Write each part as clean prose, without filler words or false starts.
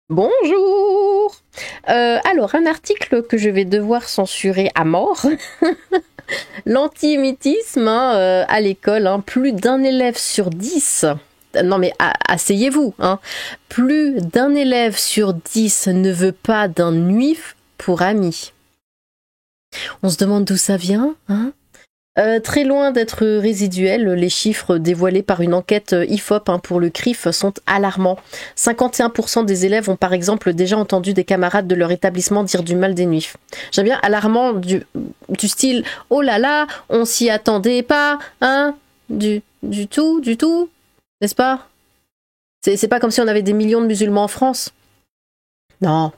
Bonjour. Alors, un article que je vais devoir censurer à mort. L'antisémitisme à l'école, hein, plus d'un élève sur 10. Non mais asseyez-vous. Hein, plus d'un élève sur 10 ne veut pas d'un juif pour ami. On se demande d'où ça vient, hein. Très loin d'être résiduels, les chiffres dévoilés par une enquête IFOP pour le CRIF sont alarmants. 51% des élèves ont par exemple déjà entendu des camarades de leur établissement dire du mal des juifs. J'aime bien alarmant du style « Oh là là, on s'y attendait pas, hein ?» du tout, n'est-ce pas? C'est pas comme si on avait des millions de musulmans en France. Non.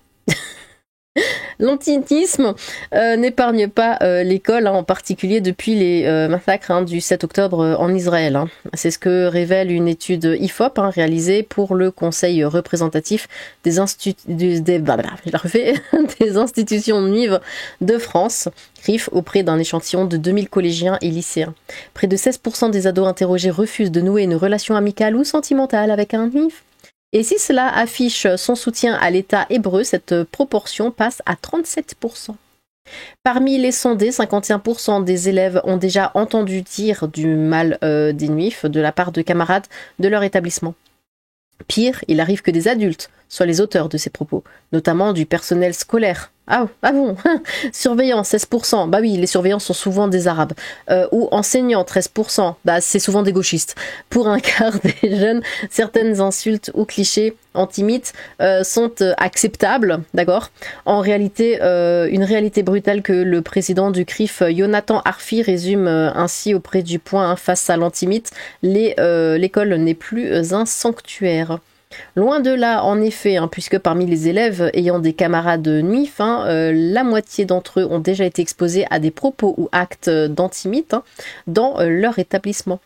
L'antisémitisme n'épargne pas l'école, en particulier depuis les massacres du 7 octobre en Israël. C'est ce que révèle une étude IFOP réalisée pour le Conseil représentatif des institutions juives de France, CRIF, auprès d'un échantillon de 2000 collégiens et lycéens. Près de 16% des ados interrogés refusent de nouer une relation amicale ou sentimentale avec un juif. Et si cela affiche son soutien à l'État hébreu, cette proportion passe à 37%. Parmi les sondés, 51% des élèves ont déjà entendu dire du mal des juifs de la part de camarades de leur établissement. Pire, il arrive que des adultes soient les auteurs de ces propos, notamment du personnel scolaire. Ah bon. Surveillants, 16%. Bah oui, les surveillants sont souvent des arabes. Ou enseignants, 13%. Bah c'est souvent des gauchistes. Pour un quart des jeunes, certaines insultes ou clichés antisémites sont acceptables, d'accord. En réalité, une réalité brutale que le président du CRIF, Jonathan Arfi, résume ainsi auprès du Point face à l'antisémite. L'école n'est plus un sanctuaire. Loin de là, en effet, puisque parmi les élèves ayant des camarades juifs, la moitié d'entre eux ont déjà été exposés à des propos ou actes d'antisémites dans leur établissement.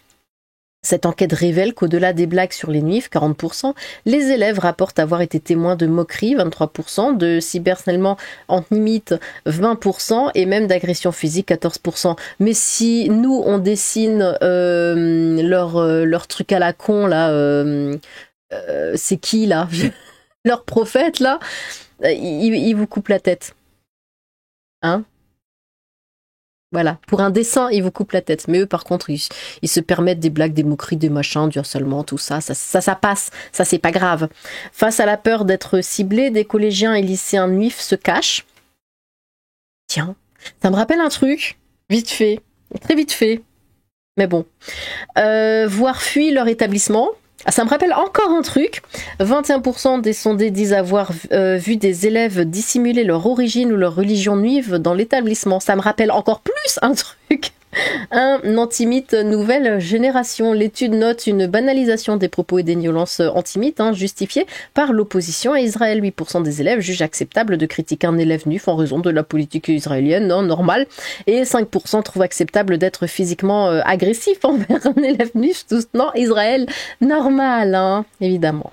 Cette enquête révèle qu'au-delà des blagues sur les juifs, 40%, les élèves rapportent avoir été témoins de moqueries, 23%, de cyberharcèlement antisémite, 20%, et même d'agressions physiques, 14%. Mais si nous, on dessine leur truc à la con, là... c'est qui là? Leur prophète là, il vous coupe la tête. Hein? Voilà, pour un dessin, ils vous coupent la tête. Mais eux, par contre, ils se permettent des blagues, des moqueries, des machins, du harcèlement, tout ça. Ça passe. Ça, c'est pas grave. Face à la peur d'être ciblés, des collégiens et lycéens juifs se cachent. Tiens, ça me rappelle un truc. Vite fait. Très vite fait. Mais bon. Voire fuient leur établissement. Ça me rappelle encore un truc. 21% des sondés disent avoir vu des élèves dissimuler leur origine ou leur religion juive dans l'établissement. Ça me rappelle encore plus un truc. Un antisémite nouvelle génération. L'étude note une banalisation des propos et des violences antisémites justifiées par l'opposition à Israël. 8% des élèves jugent acceptable de critiquer un élève juif en raison de la politique israélienne, normale. Et 5% trouvent acceptable d'être physiquement agressif envers un élève juif. Israël, normal, évidemment.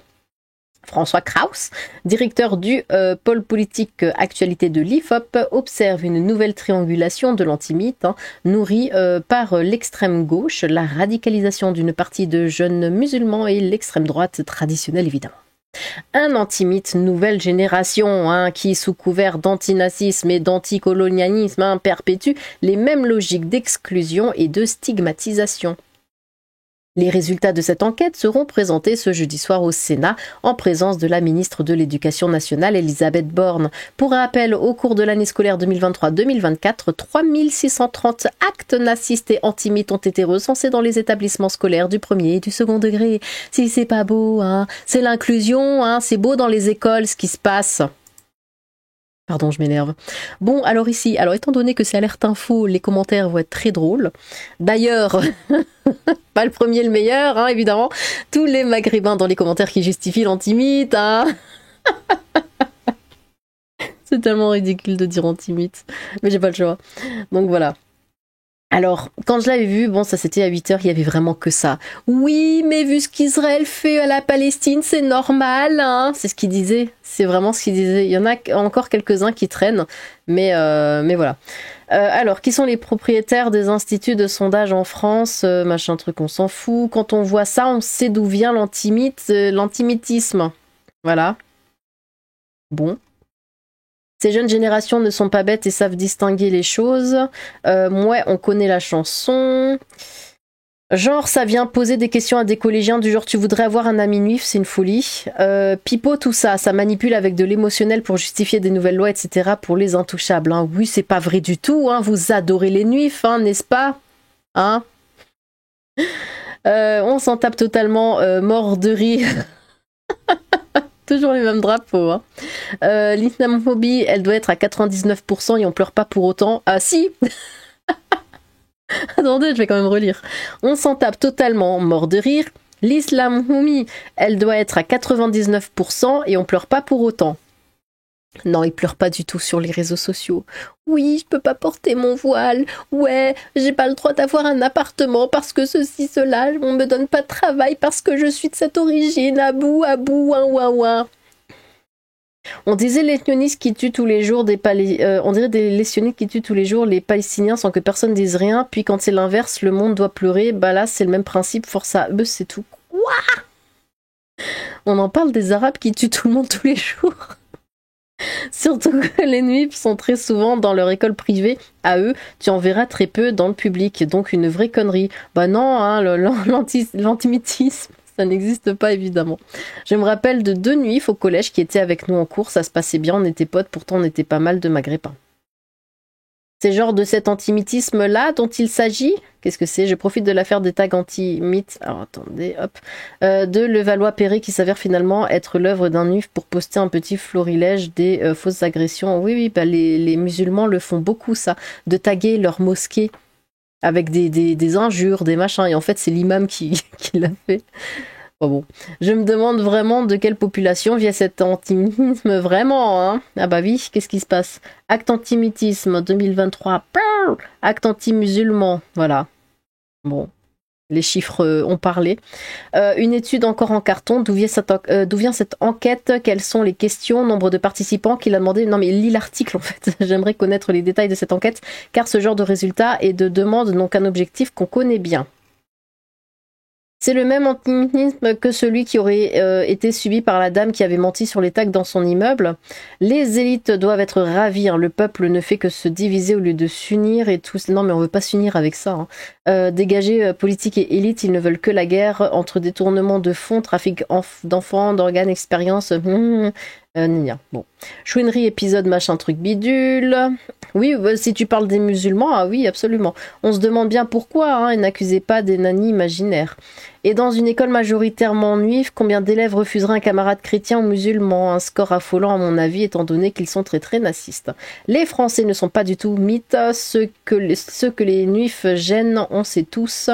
François Kraus, directeur du pôle politique actualité de l'IFOP, observe une nouvelle triangulation de l'antisémite nourrie par l'extrême gauche, la radicalisation d'une partie de jeunes musulmans et l'extrême droite traditionnelle évidemment. Un antisémite nouvelle génération qui, sous couvert d'antinazisme et d'anticolonialisme, perpétue les mêmes logiques d'exclusion et de stigmatisation. Les résultats de cette enquête seront présentés ce jeudi soir au Sénat en présence de la ministre de l'Éducation nationale Elisabeth Borne. Pour rappel, au cours de l'année scolaire 2023-2024, 3630 actes nazistes et antisémites ont été recensés dans les établissements scolaires du premier et du second degré. Si c'est pas beau, c'est l'inclusion, c'est beau dans les écoles ce qui se passe. Pardon, je m'énerve. Bon, alors ici, étant donné que c'est Alerte Info, les commentaires vont être très drôles. D'ailleurs, pas le premier, le meilleur, évidemment. Tous les maghrébins dans les commentaires qui justifient l'antisémite, C'est tellement ridicule de dire antisémite. Mais j'ai pas le choix. Donc voilà. Alors, quand je l'avais vu, ça c'était à 8h, il y avait vraiment que ça. Oui, mais vu ce qu'Israël fait à la Palestine, c'est normal, C'est ce qu'il disait. C'est vraiment ce qu'il disait. Il y en a encore quelques-uns qui traînent, mais voilà. Alors, qui sont les propriétaires des instituts de sondage en France? Machin truc, on s'en fout. Quand on voit ça, on sait d'où vient l'antisémitisme. Voilà. Bon. Ces jeunes générations ne sont pas bêtes et savent distinguer les choses. Ouais, on connaît la chanson. Genre, ça vient poser des questions à des collégiens du genre tu voudrais avoir un ami nuif, c'est une folie. Pipo, tout ça, ça manipule avec de l'émotionnel pour justifier des nouvelles lois, etc. pour les intouchables. Hein. Oui, c'est pas vrai du tout. Hein. Vous adorez les nuifs, hein, n'est-ce pas? Hein? On s'en tape totalement, mort de rire. Toujours les mêmes drapeaux. Hein. L'islamophobie, elle doit être à 99% et on pleure pas pour autant. Ah si. Attendez, je vais quand même relire. On s'en tape totalement, mort de rire. L'islamophobie, elle doit être à 99% et on pleure pas pour autant. Non, ils pleurent pas du tout sur les réseaux sociaux. Oui, je peux pas porter mon voile. Ouais, j'ai pas le droit d'avoir un appartement parce que ceci, cela, on me donne pas de travail parce que je suis de cette origine. Abou, ouin, ouin, ouin. On disait les sionistes qui tuent tous les jours on dirait les sionistes qui tuent tous les jours les Palestiniens sans que personne dise rien. Puis quand c'est l'inverse, le monde doit pleurer. Bah là, c'est le même principe. Force à eux, c'est tout. Quoi? On en parle des Arabes qui tuent tout le monde tous les jours. Surtout que les nuits sont très souvent dans leur école privée. À eux, tu en verras très peu dans le public. Donc une vraie connerie. Bah non, hein, l'antisémitisme, ça n'existe pas évidemment. Je me rappelle de 2 nuits au collège qui étaient avec nous en cours. Ça se passait bien, on était potes, pourtant on était pas mal de maghrébins. C'est genre de cet antisémitisme-là dont il s'agit. Qu'est-ce que c'est? Je profite de l'affaire des tags anti-mythes. Alors attendez, hop. De Levallois-Perret qui s'avère finalement être l'œuvre d'un nuif pour poster un petit florilège des fausses agressions. Oui, bah les musulmans le font beaucoup ça, de taguer leur mosquée avec des injures, des machins. Et en fait, c'est l'imam qui l'a fait. Oh bon. Je me demande vraiment de quelle population vient cet antisémitisme vraiment, hein. Ah bah oui, qu'est-ce qui se passe? Acte antisémitisme 2023, acte anti-musulman, voilà. Bon, les chiffres ont parlé. Une étude encore en carton, d'où vient cette enquête? Quelles sont les questions? Nombre de participants qu'il a demandé? Non mais lis l'article en fait, j'aimerais connaître les détails de cette enquête, car ce genre de résultats et de demandes n'ont qu'un objectif qu'on connaît bien. C'est le même antisémitisme que celui qui aurait été subi par la dame qui avait menti sur les tags dans son immeuble. Les élites doivent être ravies. Hein. Le peuple ne fait que se diviser au lieu de s'unir et tout. Non, mais on veut pas s'unir avec ça. Hein. Dégager politique et élite, ils ne veulent que la guerre entre détournement de fonds, trafic d'enfants, d'organes, expériences. Bon. Chouinerie, épisode, machin, truc bidule. Oui, si tu parles des musulmans, ah oui, absolument. On se demande bien pourquoi, hein, et n'accusez pas des nannies imaginaires. Et dans une école majoritairement juive, combien d'élèves refuseraient un camarade chrétien ou musulman? Un score affolant à mon avis, étant donné qu'ils sont très très nazistes. Les Français ne sont pas du tout mythes, ceux que les juifs gênent, on sait tous.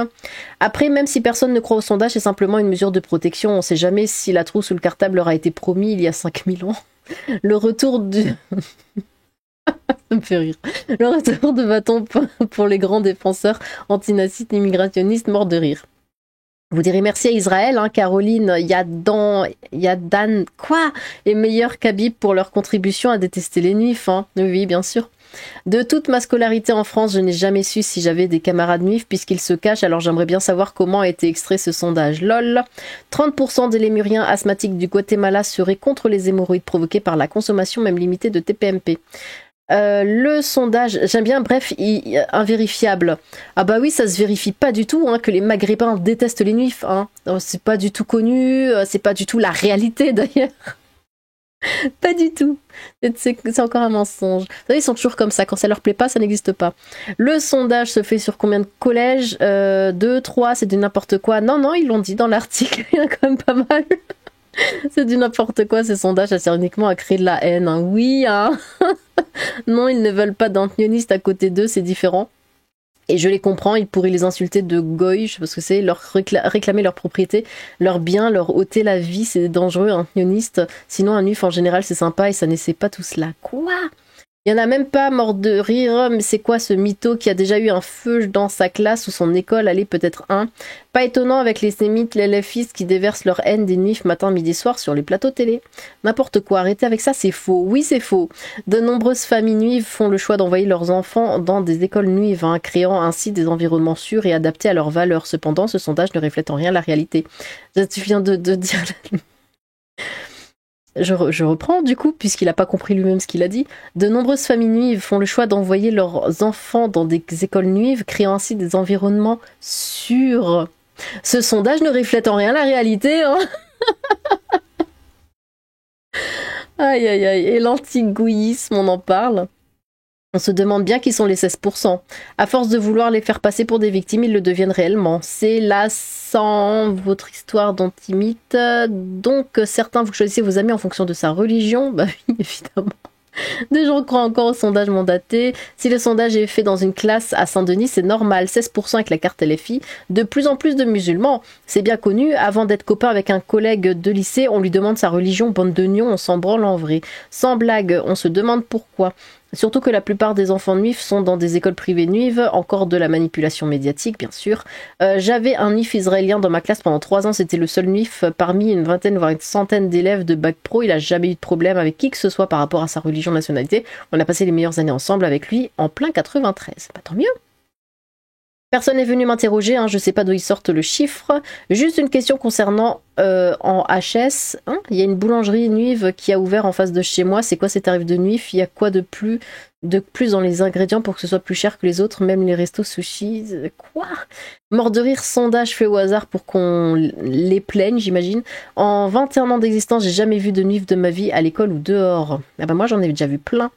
Après, même si personne ne croit au sondage, c'est simplement une mesure de protection. On sait jamais si la trousse ou le cartable leur a été promis il y a 5000 ans. Le retour du... Ça me fait rire. Le retour de bâton pour les grands défenseurs antinazistes et immigrationnistes morts de rire. Vous direz merci à Israël, hein, Caroline, Yadan, quoi? Et meilleur qu'Habib pour leur contribution à détester les nuifs, hein. Oui, bien sûr. De toute ma scolarité en France, je n'ai jamais su si j'avais des camarades nuifs puisqu'ils se cachent, alors j'aimerais bien savoir comment a été extrait ce sondage. LOL. 30% des lémuriens asthmatiques du Guatemala seraient contre les hémorroïdes provoquées par la consommation même limitée de TPMP. Le sondage, j'aime bien, bref, invérifiable. Ah bah oui, ça se vérifie pas du tout, hein, que les Maghrébins détestent les nuifs, hein. C'est pas du tout connu, c'est pas du tout la réalité d'ailleurs. Pas du tout. C'est encore un mensonge. Vous savez, ils sont toujours comme ça, quand ça leur plaît pas, ça n'existe pas. Le sondage se fait sur combien de collèges? 2, 3, c'est du n'importe quoi. Non, ils l'ont dit dans l'article, il y en a quand même pas mal. C'est du n'importe quoi, ces sondages, ça sert uniquement à créer de la haine, hein. Oui, hein. Non, ils ne veulent pas d'antionistes à côté d'eux, c'est différent. Et je les comprends, ils pourraient les insulter de goy, je sais pas ce que c'est, leur réclamer leur propriété, leur bien, leur ôter la vie, c'est dangereux, un sioniste. Sinon, un nuif en général, c'est sympa et ça n'essaie pas tout cela. Quoi? Il y en a même pas mort de rire, mais c'est quoi ce mytho qui a déjà eu un feu dans sa classe ou son école? Allez, peut-être un. Pas étonnant avec les sémites, les LFistes qui déversent leur haine des nuifs matin, midi, soir sur les plateaux télé. N'importe quoi, arrêtez avec ça, c'est faux. Oui, c'est faux. De nombreuses familles nuives font le choix d'envoyer leurs enfants dans des écoles nuives, hein, créant ainsi des environnements sûrs et adaptés à leurs valeurs. Cependant, ce sondage ne reflète en rien la réalité. Tu viens de dire... Je reprends du coup, puisqu'il n'a pas compris lui-même ce qu'il a dit. De nombreuses familles nuives font le choix d'envoyer leurs enfants dans des écoles nuives, créant ainsi des environnements sûrs. Ce sondage ne reflète en rien la réalité, hein. Aïe aïe aïe, et l'antigouillisme, on en parle. On se demande bien qui sont les 16%. À force de vouloir les faire passer pour des victimes, ils le deviennent réellement. C'est lassant, votre histoire d'antimite. Donc, certains, vous choisissez vos amis en fonction de sa religion. Bah oui, évidemment. Des gens croient encore au sondage mandaté. Si le sondage est fait dans une classe à Saint-Denis, c'est normal. 16% avec la carte LFI. De plus en plus de musulmans. C'est bien connu. Avant d'être copain avec un collègue de lycée, on lui demande sa religion. Bande de nions, on s'en branle en vrai. Sans blague, on se demande pourquoi. Surtout que la plupart des enfants nuifs sont dans des écoles privées nuives, encore de la manipulation médiatique, bien sûr. J'avais un nuif israélien dans ma classe pendant 3 ans, c'était le seul nuif parmi une vingtaine, voire une centaine d'élèves de bac pro. Il a jamais eu de problème avec qui que ce soit par rapport à sa religion, nationalité. On a passé les meilleures années ensemble avec lui en plein 93. Bah, tant mieux. Personne n'est venu m'interroger, hein, je sais pas d'où ils sortent le chiffre. Juste une question concernant en HS. Hein, il y a une boulangerie nuive qui a ouvert en face de chez moi. C'est quoi ces tarifs de nuif? Il y a quoi de plus dans les ingrédients pour que ce soit plus cher que les autres, même les restos sushis? Quoi? Mort de rire, sondage fait au hasard pour qu'on les plaigne, j'imagine. En 21 ans d'existence, j'ai jamais vu de nuif de ma vie à l'école ou dehors. Ah bah moi j'en ai déjà vu plein.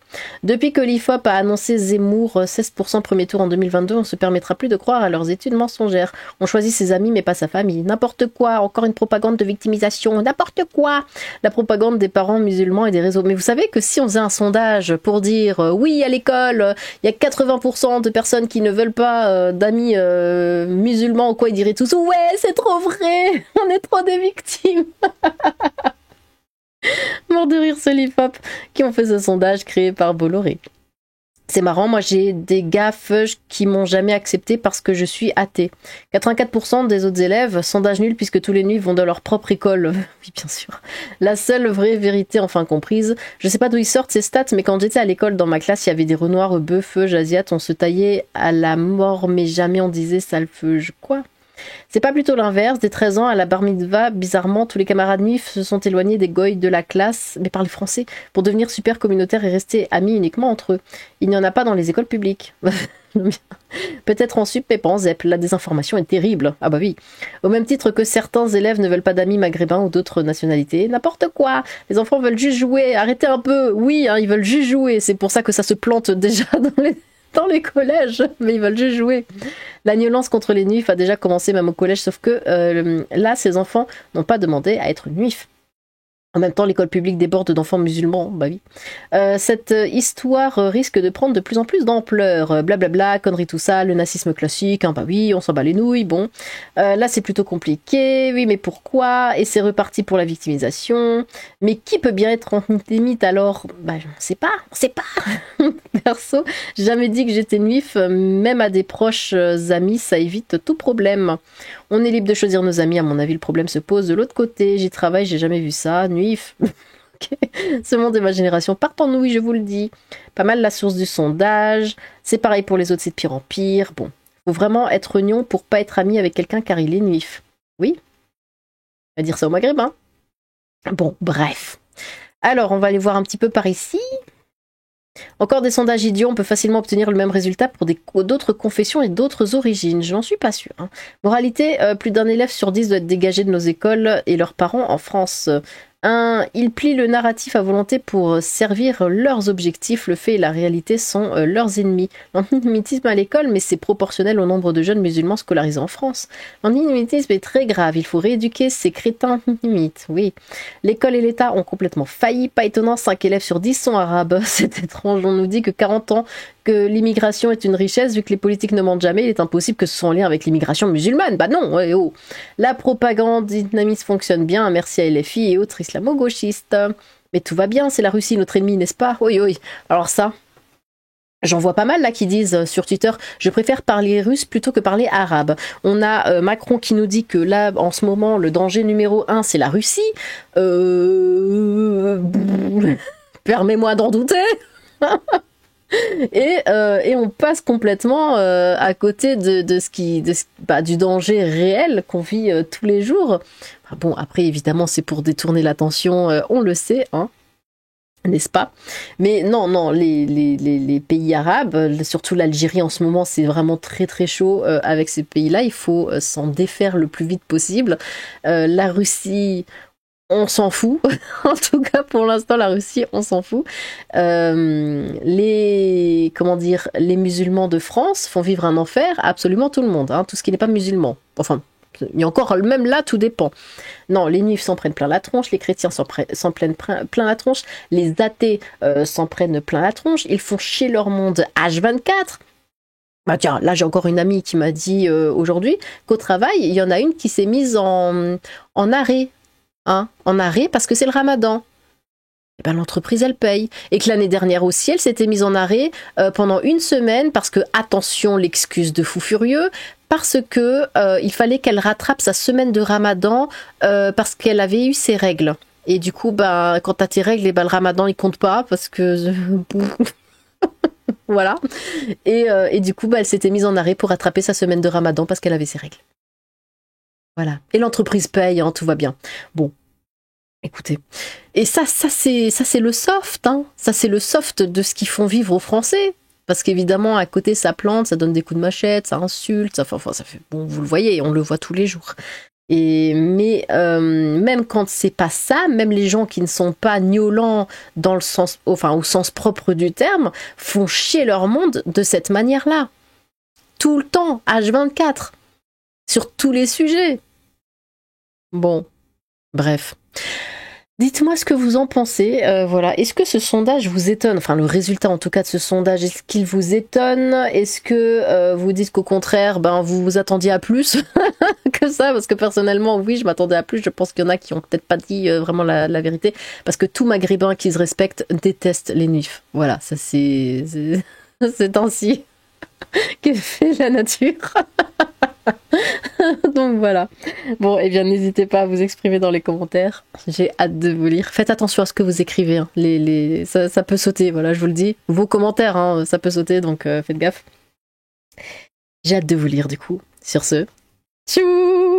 Depuis que l'IFOP a annoncé Zemmour 16% premier tour en 2022, on se permettra plus de croire à leurs études mensongères. On choisit ses amis mais pas sa famille. N'importe quoi, encore une propagande de victimisation, n'importe quoi. La propagande des parents musulmans et des réseaux. Mais vous savez que si on faisait un sondage pour dire oui à l'école, il y a 80% de personnes qui ne veulent pas d'amis musulmans ou quoi, ils diraient tous ouais c'est trop vrai, on est trop des victimes. Mort de rire ce l'IFOP qui ont fait ce sondage créé par Bolloré. C'est marrant, moi j'ai des gaffes qui m'ont jamais accepté parce que je suis athée. 84% des autres élèves, sondage nul puisque tous les nuits vont dans leur propre école. Oui, bien sûr. La seule vraie vérité enfin comprise. Je sais pas d'où ils sortent ces stats, mais quand j'étais à l'école, dans ma classe, il y avait des renoirs, bœufs, asiates, on se taillait à la mort, mais jamais on disait salfeuge. Quoi? C'est pas plutôt l'inverse, des 13 ans à la bar mitzvah, bizarrement, tous les camarades nuifs se sont éloignés des goïs de la classe, mais parlent français, pour devenir super communautaires et rester amis uniquement entre eux. Il n'y en a pas dans les écoles publiques. Peut-être en sup, mais pas en ZEP. La désinformation est terrible. Ah bah oui. Au même titre que certains élèves ne veulent pas d'amis maghrébins ou d'autres nationalités. N'importe quoi. Les enfants veulent juste jouer. Arrêtez un peu. Oui, hein, ils veulent juste jouer. C'est pour ça que ça se plante déjà dans les collèges, mais ils veulent juste jouer. La violence contre les nuifs a déjà commencé même au collège, sauf que là, ces enfants n'ont pas demandé à être nuifs. En même temps, l'école publique déborde d'enfants musulmans, bah oui. Cette histoire risque de prendre de plus en plus d'ampleur. Blablabla, conneries tout ça, le nazisme classique, hein, bah oui, on s'en bat les nouilles, bon. Là, c'est plutôt compliqué, oui, mais pourquoi? Et c'est reparti pour la victimisation. Mais qui peut bien être antisémite alors? Bah, on sait pas. Perso, j'ai jamais dit que j'étais nuif, même à des proches amis, ça évite tout problème. On est libre de choisir nos amis, à mon avis, le problème se pose de l'autre côté. J'y travaille, j'ai jamais vu ça. Nuif. Okay. Ce monde est ma génération. Part en nouilles, je vous le dis. Pas mal la source du sondage. C'est pareil pour les autres, c'est de pire en pire. Bon, faut vraiment être nion pour pas être ami avec quelqu'un car il est nuif. Oui, on va dire ça au Maghreb, hein. Bon, bref. Alors, on va aller voir un petit peu par ici. Encore des sondages idiots, on peut facilement obtenir le même résultat pour d'autres confessions et d'autres origines. Je n'en suis pas sûre. Hein. Moralité, plus d'un élève sur 10 doit être dégagé de nos écoles et leurs parents en France. Ils plient le narratif à volonté pour servir leurs objectifs. Le fait et la réalité sont leurs ennemis. L'antisémitisme à l'école, mais c'est proportionnel au nombre de jeunes musulmans scolarisés en France. L'antisémitisme est très grave. Il faut rééduquer ces crétins antisémites. Oui. L'école et l'État ont complètement failli. Pas étonnant, 5 élèves sur 10 sont arabes. C'est étrange. On nous dit que 40 ans que l'immigration est une richesse, vu que les politiques ne mentent jamais, il est impossible que ce soit en lien avec l'immigration musulmane. Bah non, ouais, oh. La propagande dynamiste fonctionne bien, merci à LFI et autres islamo-gauchistes. Mais tout va bien, c'est la Russie notre ennemi, n'est-ce pas? Oui, oui. Alors ça, j'en vois pas mal là qui disent sur Twitter, je préfère parler russe plutôt que parler arabe. On a Macron qui nous dit que là, en ce moment, le danger numéro 1, c'est la Russie. Permets-moi d'en douter. Et on passe complètement à côté du danger réel qu'on vit tous les jours. Enfin, bon, après, évidemment, c'est pour détourner l'attention, on le sait, hein, n'est-ce pas? Mais non, les pays arabes, surtout l'Algérie en ce moment, c'est vraiment très très chaud avec ces pays-là. Il faut s'en défaire le plus vite possible. La Russie, on s'en fout. En tout cas, pour l'instant, la Russie, on s'en fout. Les musulmans de France font vivre un enfer à absolument tout le monde, hein, tout ce qui n'est pas musulman. Enfin, il y a encore, même là, tout dépend. Non, les juifs s'en prennent plein la tronche, les chrétiens s'en prennent plein la tronche, les athées s'en prennent plein la tronche, ils font chier leur monde H24. Bah tiens, là j'ai encore une amie qui m'a dit aujourd'hui qu'au travail, il y en a une qui s'est mise en arrêt. Hein, en arrêt parce que c'est le ramadan. Et ben, l'entreprise elle paye. Et que l'année dernière aussi elle s'était mise en arrêt pendant une semaine parce que, attention, l'excuse de fou furieux, parce que il fallait qu'elle rattrape sa semaine de ramadan parce qu'elle avait eu ses règles. Et du coup, ben, quand t'as tes règles, et ben, le ramadan il compte pas parce que voilà. Et du coup, ben, elle s'était mise en arrêt pour rattraper sa semaine de ramadan parce qu'elle avait ses règles. Voilà. Et l'entreprise paye, hein, tout va bien. Bon, écoutez. Et ça c'est le soft, hein. Ça, c'est le soft de ce qu'ils font vivre aux Français. Parce qu'évidemment, à côté, ça plante, ça donne des coups de machette, ça insulte, ça fait... Bon, vous le voyez, on le voit tous les jours. Mais même quand c'est pas ça, même les gens qui ne sont pas gnolants dans le sens, enfin, au sens propre du terme, font chier leur monde de cette manière-là. Tout le temps, H24. Sur tous les sujets. Bon, bref. Dites-moi ce que vous en pensez. Voilà. Est-ce que ce sondage vous étonne? Enfin, le résultat en tout cas de ce sondage, est-ce qu'il vous étonne? Est-ce que vous dites qu'au contraire, ben, vous vous attendiez à plus que ça? Parce que personnellement, oui, je m'attendais à plus. Je pense qu'il y en a qui ont peut-être pas dit vraiment la vérité. Parce que tout maghrébin qui se respecte déteste les nuifs. Voilà, ça c'est ainsi que fait la nature. Donc voilà. Bon, et bien n'hésitez pas à vous exprimer dans les commentaires. J'ai hâte de vous lire. Faites attention à ce que vous écrivez. Hein. Ça peut sauter, voilà, je vous le dis. Vos commentaires, hein, ça peut sauter, donc faites gaffe. J'ai hâte de vous lire du coup. Sur ce, tchou!